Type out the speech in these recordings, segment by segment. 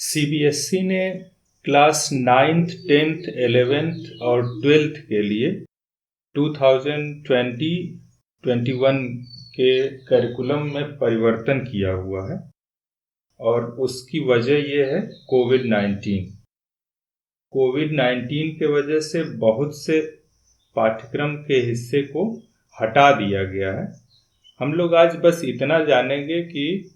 CBSE ने class 9th 10th 11th और 12th के लिए 2020-21 के करिकुलम में परिवर्तन किया हुआ है और उसकी वजह ये है कोविड-19 के वजह से बहुत से पाठ्यक्रम के हिस्से को हटा दिया गया है। हम लोग आज बस इतना जानेंगे कि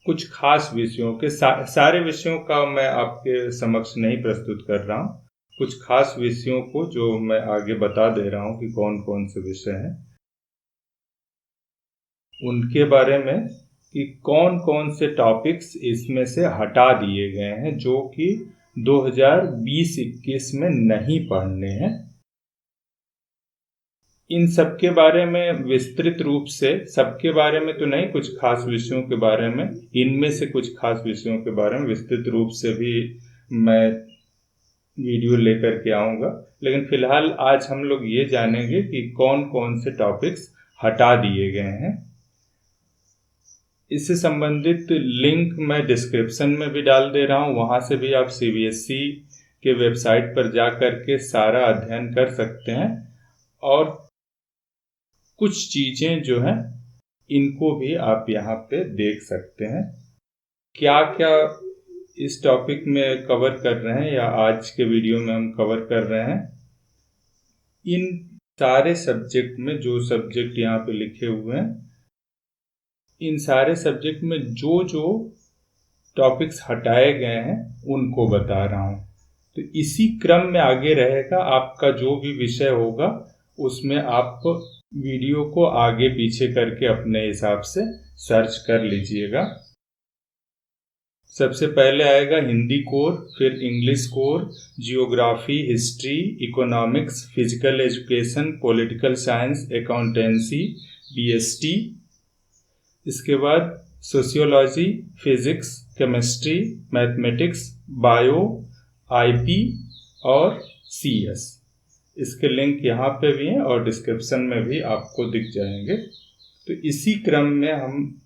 कुछ खास विषयों के सारे विषयों का मैं आपके समक्ष नहीं प्रस्तुत कर रहा हूँ। कुछ खास विषयों को जो मैं आगे बता दे रहा हूँ कि कौन कौन से विषय हैं, उनके बारे में कि कौन कौन से टॉपिक्स इसमें से हटा दिए गए हैं जो कि 2020-21 में नहीं पढ़ने हैं। इन सबके बारे में विस्तृत रूप से, सबके बारे में तो नहीं, कुछ खास विषयों के बारे में, इनमें से कुछ खास विषयों के बारे में विस्तृत रूप से भी मैं वीडियो लेकर के आऊँगा। लेकिन फिलहाल आज हम लोग ये जानेंगे कि कौन कौन से टॉपिक्स हटा दिए गए हैं। इससे संबंधित लिंक मैं डिस्क्रिप्शन में भी डाल दे रहा हूँ, वहाँ से भी आप सीबीएसई के वेबसाइट पर जा कर के सारा अध्ययन कर सकते हैं और कुछ चीज़ें जो हैं इनको भी आप यहाँ पे देख सकते हैं। क्या क्या इस टॉपिक में कवर कर रहे हैं या आज के वीडियो में हम कवर कर रहे हैं, इन सारे सब्जेक्ट में जो सब्जेक्ट यहाँ पे लिखे हुए हैं, इन सारे सब्जेक्ट में जो जो टॉपिक्स हटाए गए हैं उनको बता रहा हूँ। तो इसी क्रम में आगे रहेगा, आपका जो भी विषय होगा उसमें आप वीडियो को आगे पीछे करके अपने हिसाब से सर्च कर लीजिएगा। सबसे पहले आएगा हिंदी कोर, फिर English core, geography, history, economics, physical education, political science, accountancy, BST. इसके बाद sociology, physics, chemistry, mathematics, bio, IP और सीएस। इसके लिंक यहाँ पे भी हैं और डिस्क्रिप्शन में भी आपको दिख जाएंगे। तो इसी क्रम में हम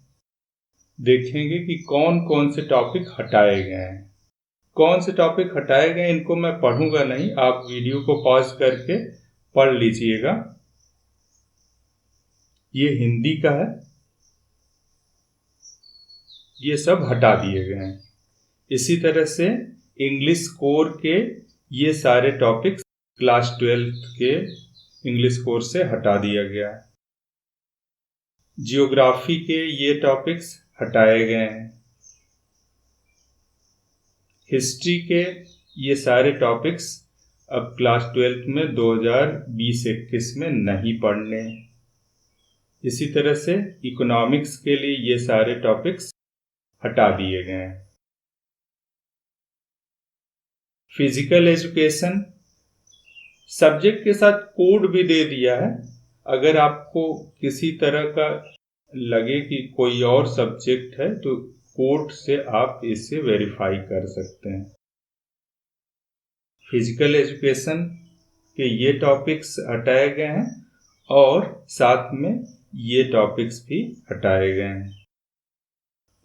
देखेंगे कि कौन कौन से टॉपिक हटाए गए हैं। कौन से टॉपिक हटाए गए इनको मैं पढ़ूंगा नहीं, आप वीडियो को पॉज करके पढ़ लीजिएगा। ये हिंदी का है, ये सब हटा दिए गए हैं। इसी तरह से इंग्लिश कोर के ये सारे टॉपिक्स क्लास 12th के इंग्लिश कोर से हटा दिया गया है। जियोग्राफी के ये टॉपिक्स हटाए गए हैं। हिस्ट्री के ये सारे टॉपिक्स अब क्लास 12th में 2020-21 में नहीं पढ़ने। इसी तरह से इकोनॉमिक्स के लिए ये सारे टॉपिक्स हटा दिए गए हैं। फिजिकल एजुकेशन सब्जेक्ट के साथ कोड भी दे दिया है। अगर आपको किसी तरह का लगे कि कोई और सब्जेक्ट है तो कोड से आप इसे वेरीफाई कर सकते हैं। फिजिकल एजुकेशन के ये टॉपिक्स हटाए गए हैं और साथ में ये टॉपिक्स भी हटाए गए हैं।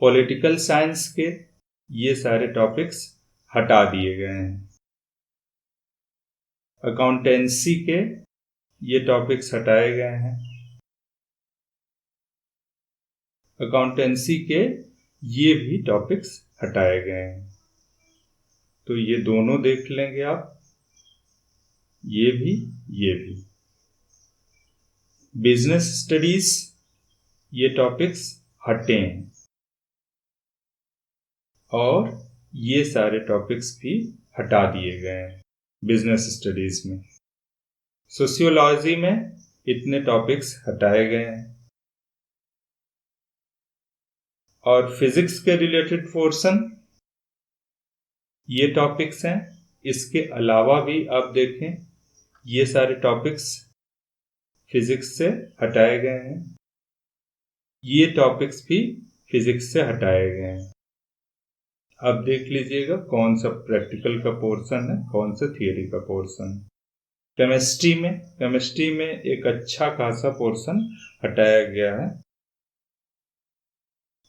पॉलिटिकल साइंस के ये सारे टॉपिक्स हटा दिए गए हैं। अकाउंटेंसी के ये टॉपिक्स हटाए गए हैं। अकाउंटेंसी के ये भी टॉपिक्स हटाए गए हैं। तो ये दोनों देख लेंगे आप, ये भी, ये भी। बिजनेस स्टडीज ये टॉपिक्स हटे हैं और ये सारे टॉपिक्स भी हटा दिए गए हैं बिजनेस स्टडीज में। सोशियोलॉजी में इतने टॉपिक्स हटाए गए हैं और फिजिक्स के रिलेटेड पोर्शन ये टॉपिक्स हैं। इसके अलावा भी आप देखें, ये सारे टॉपिक्स फिजिक्स से हटाए गए हैं। ये टॉपिक्स भी फिजिक्स से हटाए गए हैं। अब देख लीजिएगा कौन सा प्रैक्टिकल का पोर्शन है, कौन सा थियरी का पोर्शन। केमिस्ट्री में एक अच्छा खासा पोर्शन हटाया गया है।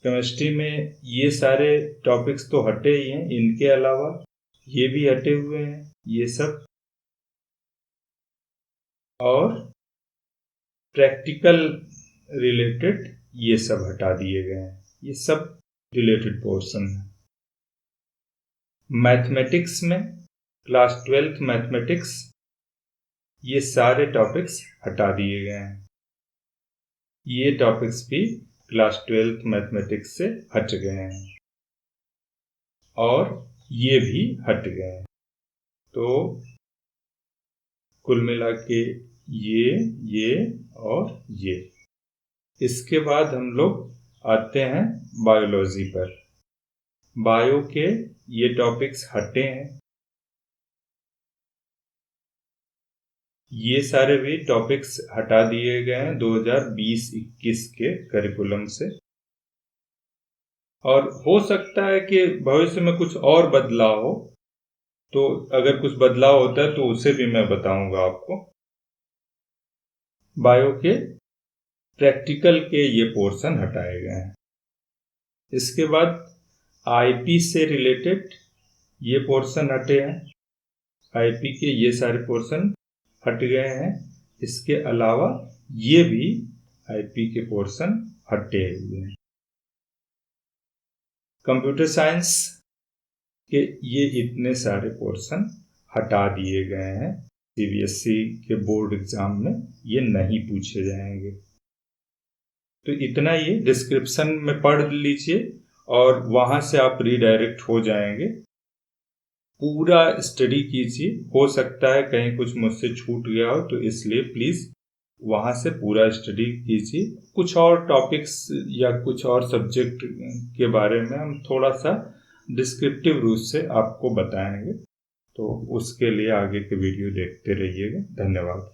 केमिस्ट्री में ये सारे टॉपिक्स तो हटे ही हैं, इनके अलावा ये भी हटे हुए हैं, ये सब, और प्रैक्टिकल रिलेटेड ये सब हटा दिए गए हैं। ये सब रिलेटेड पोर्शन है। मैथमेटिक्स में क्लास 12th मैथमेटिक्स, ये सारे टॉपिक्स हटा दिए गए हैं। ये टॉपिक्स भी क्लास 12th मैथमेटिक्स से हट गए हैं और ये भी हट गए हैं। तो कुल मिला के ये और ये। इसके बाद हम लोग आते हैं बायोलॉजी पर। बायो के ये टॉपिक्स हटे हैं। ये सारे भी टॉपिक्स हटा दिए गए हैं 2020-21 के करिकुलम से। और हो सकता है कि भविष्य में कुछ और बदलाव हो, तो अगर कुछ बदलाव होता है तो उसे भी मैं बताऊंगा आपको। बायो के प्रैक्टिकल के ये पोर्शन हटाए गए हैं। इसके बाद आईपी से रिलेटेड ये पोर्शन हटे हैं। आईपी के ये सारे पोर्शन हट गए हैं। इसके अलावा ये भी आईपी के पोर्शन हटे हुए हैं। कंप्यूटर साइंस के ये इतने सारे पोर्शन हटा दिए गए हैं। सीबीएसई के बोर्ड एग्जाम में ये नहीं पूछे जाएंगे। तो इतना ये डिस्क्रिप्शन में पढ़ लीजिए और वहां से आप रीडायरेक्ट हो जाएंगे। पूरा स्टडी कीजिए। हो सकता है कहीं कुछ मुझसे छूट गया हो, तो इसलिए प्लीज वहां से पूरा स्टडी कीजिए। कुछ और टॉपिक्स या कुछ और सब्जेक्ट के बारे में हम थोड़ा सा डिस्क्रिप्टिव रूप से आपको बताएंगे, तो उसके लिए आगे के वीडियो देखते रहिएगा। धन्यवाद।